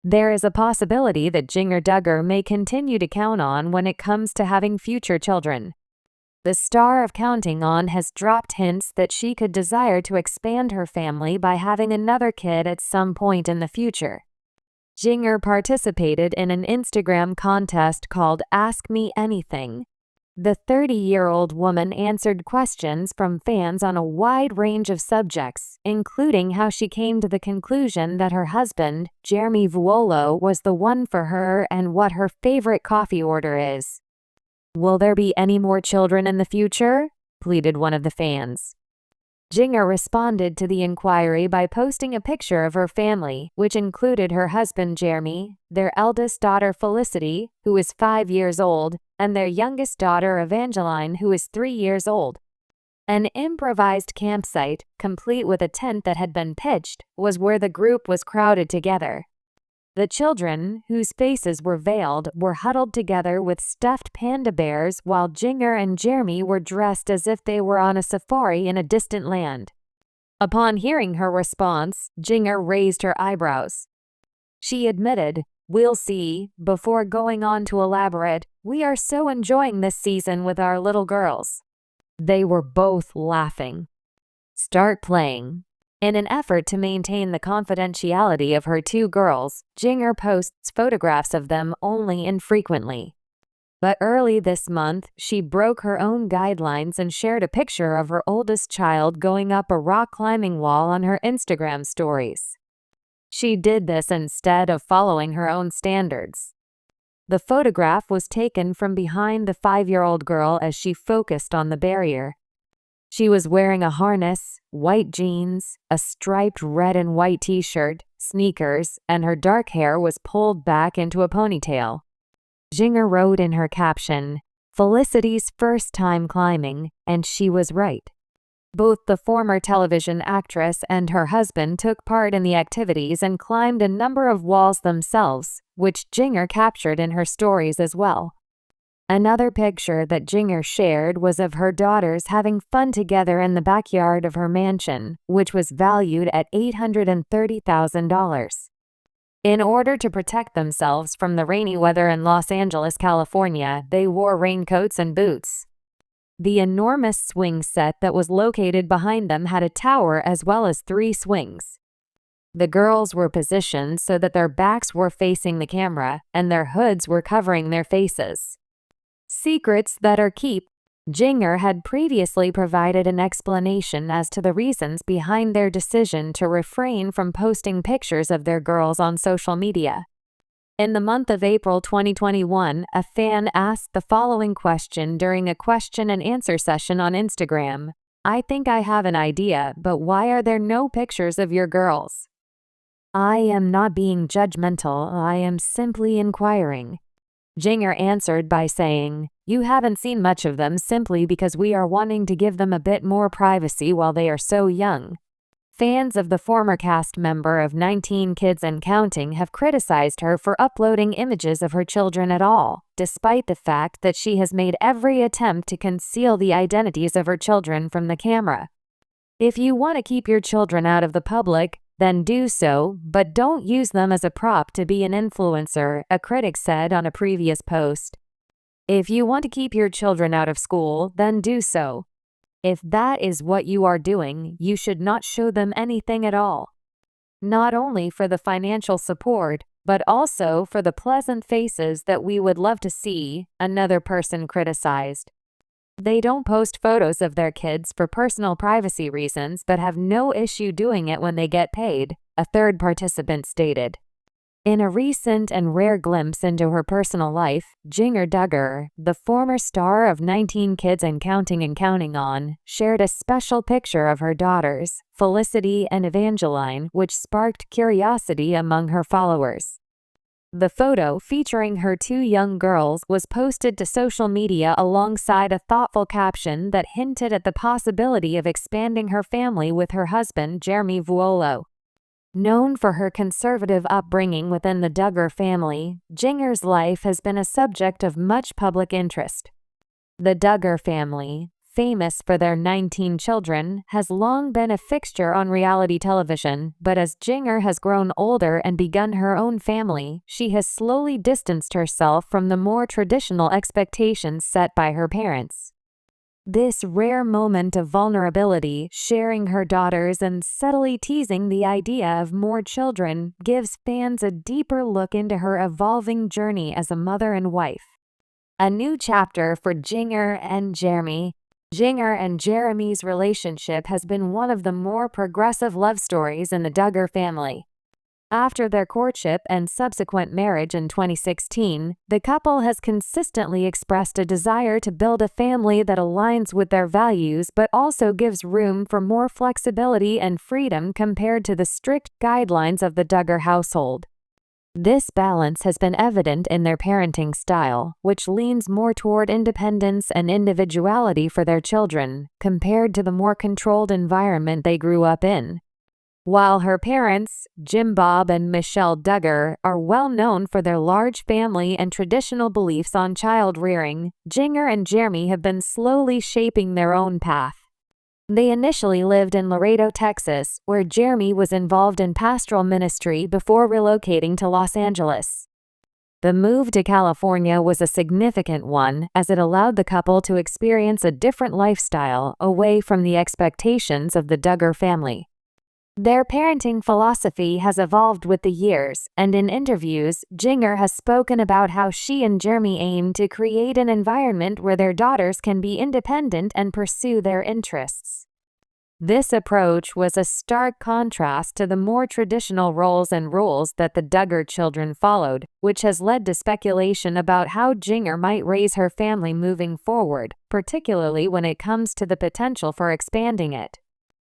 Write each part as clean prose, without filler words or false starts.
there is a possibility that Jinger Duggar may continue to count on when it comes to having future children. The star of Counting On has dropped hints that she could desire to expand her family by having another kid at some point in the future. Jinger participated in an Instagram contest called Ask Me Anything. The 30-year-old woman answered questions from fans on a wide range of subjects, including how she came to the conclusion that her husband, Jeremy Vuolo, was the one for her and what her favorite coffee order is. "Will there be any more children in the future?" pleaded one of the fans. Jinger responded to the inquiry by posting a picture of her family, which included her husband Jeremy, their eldest daughter Felicity, who is 5 years old, and their youngest daughter Evangeline, who is 3 years old. An improvised campsite, complete with a tent that had been pitched, was where the group was crowded together. The children, whose faces were veiled, were huddled together with stuffed panda bears, while Jinger and Jeremy were dressed as if they were on a safari in a distant land. Upon hearing her response, Jinger raised her eyebrows. She admitted, "We'll see," before going on to elaborate, "We are so enjoying this season with our little girls." They were both laughing. Start playing. In an effort to maintain the confidentiality of her two girls, Jinger posts photographs of them only infrequently. But early this month, she broke her own guidelines and shared a picture of her oldest child going up a rock climbing wall on her Instagram stories. She did this instead of following her own standards. The photograph was taken from behind the 5-year-old girl as she focused on the barrier. She was wearing a harness, white jeans, a striped red and white t-shirt, sneakers, and her dark hair was pulled back into a ponytail. Jinger wrote in her caption, "Felicity's first time climbing, and she was right." Both the former television actress and her husband took part in the activities and climbed a number of walls themselves, which Jinger captured in her stories as well. Another picture that Jinger shared was of her daughters having fun together in the backyard of her mansion, which was valued at $830,000. In order to protect themselves from the rainy weather in Los Angeles, California, they wore raincoats and boots. The enormous swing set that was located behind them had a tower as well as 3 swings. The girls were positioned so that their backs were facing the camera, and their hoods were covering their faces. Secrets that are kept. Jinger had previously provided an explanation as to the reasons behind their decision to refrain from posting pictures of their girls on social media. In the month of April 2021, a fan asked the following question during a question and answer session on Instagram. "I think I have an idea, but why are there no pictures of your girls?" "I am not being judgmental, I am simply inquiring." Jinger answered by saying, "You haven't seen much of them simply because we are wanting to give them a bit more privacy while they are so young." Fans of the former cast member of 19 Kids and Counting have criticized her for uploading images of her children at all, despite the fact that she has made every attempt to conceal the identities of her children from the camera. "If you want to keep your children out of the public, then do so, but don't use them as a prop to be an influencer," a critic said on a previous post. "If you want to keep your children out of school, then do so. If that is what you are doing, you should not show them anything at all. Not only for the financial support, but also for the pleasant faces that we would love to see," another person criticized. "They don't post photos of their kids for personal privacy reasons but have no issue doing it when they get paid," a third participant stated. In a recent and rare glimpse into her personal life, Jinger Duggar, the former star of 19 Kids and Counting On, shared a special picture of her daughters, Felicity and Evangeline, which sparked curiosity among her followers. The photo, featuring her 2 young girls, was posted to social media alongside a thoughtful caption that hinted at the possibility of expanding her family with her husband, Jeremy Vuolo. Known for her conservative upbringing within the Duggar family, Jinger's life has been a subject of much public interest. The Duggar family, famous for their 19 children, has long been a fixture on reality television, but as Jinger has grown older and begun her own family, she has slowly distanced herself from the more traditional expectations set by her parents. This rare moment of vulnerability, sharing her daughters and subtly teasing the idea of more children, gives fans a deeper look into her evolving journey as a mother and wife. A new chapter for Jinger and Jeremy. Jinger and Jeremy's relationship has been one of the more progressive love stories in the Duggar family. After their courtship and subsequent marriage in 2016, the couple has consistently expressed a desire to build a family that aligns with their values but also gives room for more flexibility and freedom compared to the strict guidelines of the Duggar household. This balance has been evident in their parenting style, which leans more toward independence and individuality for their children, compared to the more controlled environment they grew up in. While her parents, Jim Bob and Michelle Duggar, are well known for their large family and traditional beliefs on child rearing, Jinger and Jeremy have been slowly shaping their own path. They initially lived in Laredo, Texas, where Jeremy was involved in pastoral ministry before relocating to Los Angeles. The move to California was a significant one, as it allowed the couple to experience a different lifestyle away from the expectations of the Duggar family. Their parenting philosophy has evolved with the years, and in interviews, Jinger has spoken about how she and Jeremy aim to create an environment where their daughters can be independent and pursue their interests. This approach was a stark contrast to the more traditional roles and rules that the Duggar children followed, which has led to speculation about how Jinger might raise her family moving forward, particularly when it comes to the potential for expanding it.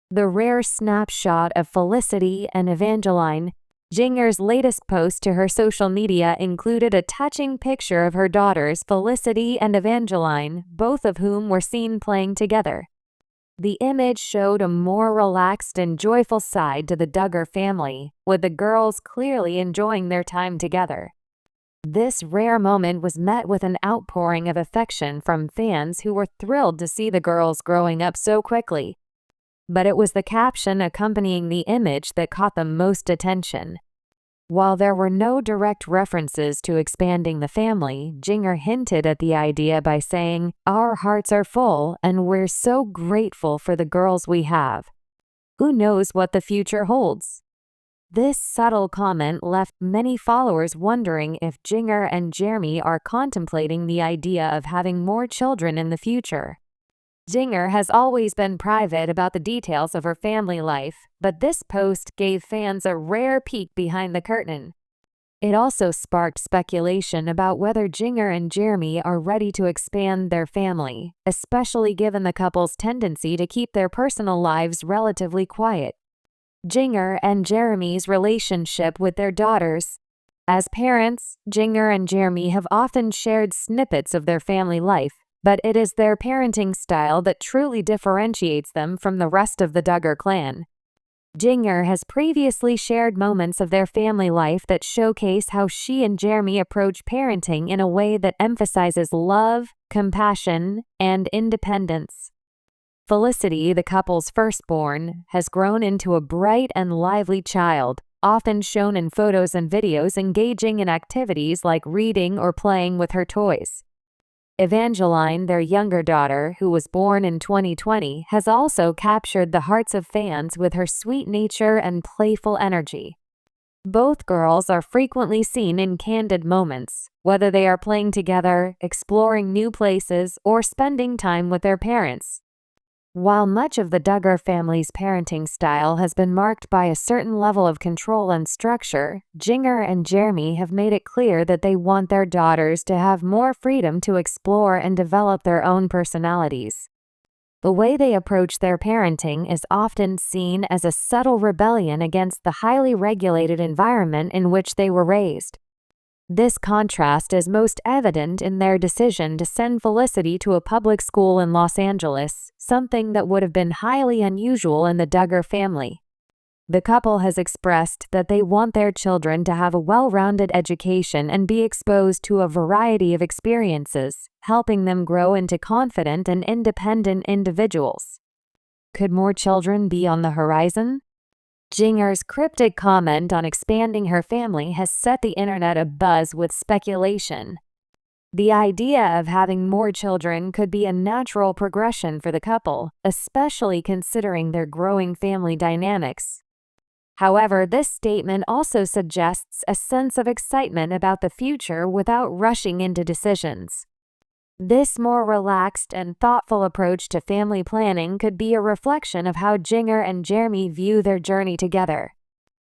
The rare snapshot of Felicity and Evangeline. Jinger's latest post to her social media included a touching picture of her daughters Felicity and Evangeline, both of whom were seen playing together. The image showed a more relaxed and joyful side to the Duggar family, with the girls clearly enjoying their time together. This rare moment was met with an outpouring of affection from fans who were thrilled to see the girls growing up so quickly. But it was the caption accompanying the image that caught the most attention. While there were no direct references to expanding the family, Jinger hinted at the idea by saying, "Our hearts are full, and we're so grateful for the girls we have. Who knows what the future holds?" This subtle comment left many followers wondering if Jinger and Jeremy are contemplating the idea of having more children in the future. Jinger has always been private about the details of her family life, but this post gave fans a rare peek behind the curtain. It also sparked speculation about whether Jinger and Jeremy are ready to expand their family, especially given the couple's tendency to keep their personal lives relatively quiet. Jinger and Jeremy's relationship with their daughters. As parents, Jinger and Jeremy have often shared snippets of their family life, but it is their parenting style that truly differentiates them from the rest of the Duggar clan. Jinger has previously shared moments of their family life that showcase how she and Jeremy approach parenting in a way that emphasizes love, compassion, and independence. Felicity, the couple's firstborn, has grown into a bright and lively child, often shown in photos and videos engaging in activities like reading or playing with her toys. Evangeline, their younger daughter, who was born in 2020, has also captured the hearts of fans with her sweet nature and playful energy. Both girls are frequently seen in candid moments, whether they are playing together, exploring new places, or spending time with their parents. While much of the Duggar family's parenting style has been marked by a certain level of control and structure, Jinger and Jeremy have made it clear that they want their daughters to have more freedom to explore and develop their own personalities. The way they approach their parenting is often seen as a subtle rebellion against the highly regulated environment in which they were raised. This contrast is most evident in their decision to send Felicity to a public school in Los Angeles, something that would have been highly unusual in the Duggar family. The couple has expressed that they want their children to have a well-rounded education and be exposed to a variety of experiences, helping them grow into confident and independent individuals. Could more children be on the horizon? Jinger's cryptic comment on expanding her family has set the internet abuzz with speculation. The idea of having more children could be a natural progression for the couple, especially considering their growing family dynamics. However, this statement also suggests a sense of excitement about the future without rushing into decisions. This more relaxed and thoughtful approach to family planning could be a reflection of how Jinger and Jeremy view their journey together.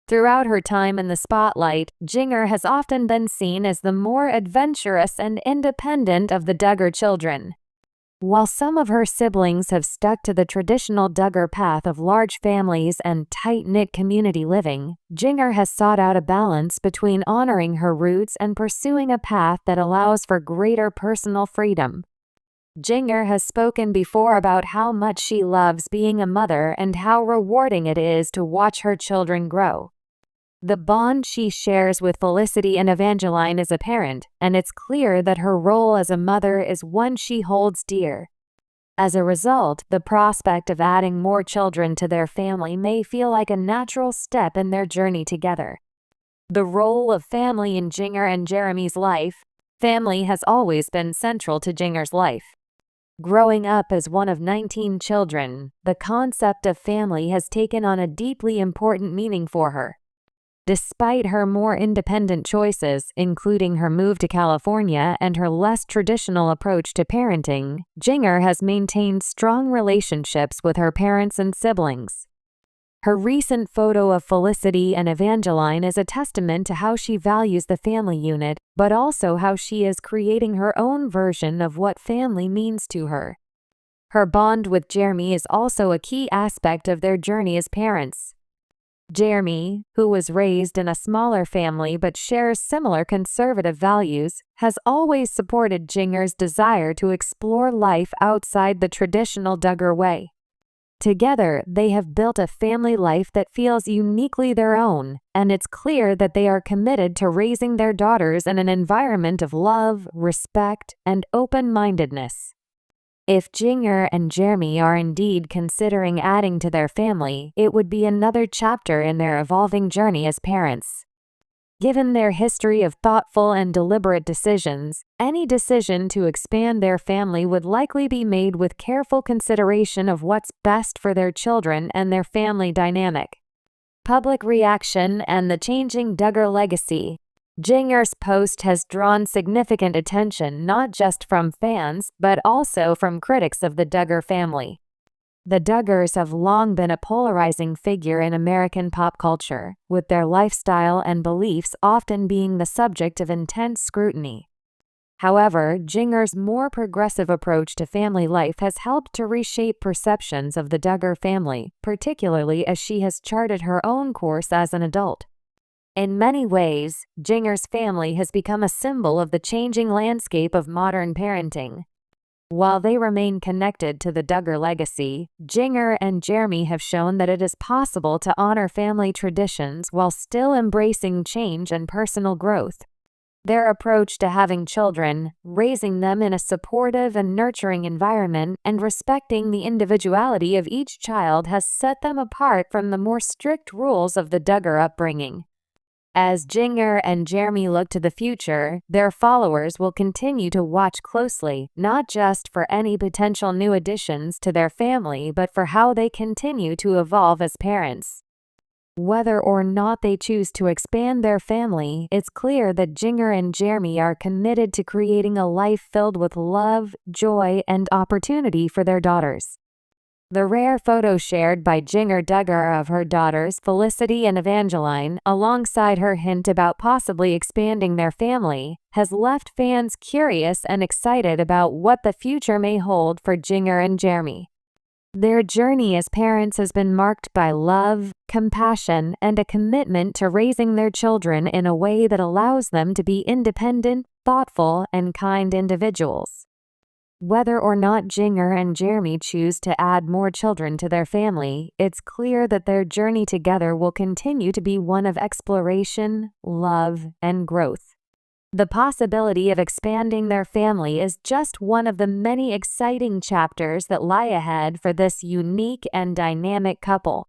Throughout her time in the spotlight, Jinger has often been seen as the more adventurous and independent of the Duggar children. While some of her siblings have stuck to the traditional Duggar path of large families and tight-knit community living, Jinger has sought out a balance between honoring her roots and pursuing a path that allows for greater personal freedom. Jinger has spoken before about how much she loves being a mother and how rewarding it is to watch her children grow. The bond she shares with Felicity and Evangeline is apparent, and it's clear that her role as a mother is one she holds dear. As a result, the prospect of adding more children to their family may feel like a natural step in their journey together. The role of family in Jinger and Jeremy's life. Family has always been central to Jinger's life. Growing up as one of 19 children, the concept of family has taken on a deeply important meaning for her. Despite her more independent choices, including her move to California and her less traditional approach to parenting, Jinger has maintained strong relationships with her parents and siblings. Her recent photo of Felicity and Evangeline is a testament to how she values the family unit, but also how she is creating her own version of what family means to her. Her bond with Jeremy is also a key aspect of their journey as parents. Jeremy, who was raised in a smaller family but shares similar conservative values, has always supported Jinger's desire to explore life outside the traditional Duggar way. Together, they have built a family life that feels uniquely their own, and it's clear that they are committed to raising their daughters in an environment of love, respect, and open-mindedness. If Jinger and Jeremy are indeed considering adding to their family, it would be another chapter in their evolving journey as parents. Given their history of thoughtful and deliberate decisions, any decision to expand their family would likely be made with careful consideration of what's best for their children and their family dynamic. Public reaction and the changing Duggar legacy. Jinger's post has drawn significant attention not just from fans, but also from critics of the Duggar family. The Duggars have long been a polarizing figure in American pop culture, with their lifestyle and beliefs often being the subject of intense scrutiny. However, Jinger's more progressive approach to family life has helped to reshape perceptions of the Duggar family, particularly as she has charted her own course as an adult. In many ways, Jinger's family has become a symbol of the changing landscape of modern parenting. While they remain connected to the Duggar legacy, Jinger and Jeremy have shown that it is possible to honor family traditions while still embracing change and personal growth. Their approach to having children, raising them in a supportive and nurturing environment, and respecting the individuality of each child has set them apart from the more strict rules of the Duggar upbringing. As Jinger and Jeremy look to the future, their followers will continue to watch closely, not just for any potential new additions to their family but for how they continue to evolve as parents. Whether or not they choose to expand their family, it's clear that Jinger and Jeremy are committed to creating a life filled with love, joy, and opportunity for their daughters. The rare photo shared by Jinger Duggar of her daughters Felicity and Evangeline, alongside her hint about possibly expanding their family, has left fans curious and excited about what the future may hold for Jinger and Jeremy. Their journey as parents has been marked by love, compassion, and a commitment to raising their children in a way that allows them to be independent, thoughtful, and kind individuals. Whether or not Jinger and Jeremy choose to add more children to their family, it's clear that their journey together will continue to be one of exploration, love, and growth. The possibility of expanding their family is just one of the many exciting chapters that lie ahead for this unique and dynamic couple.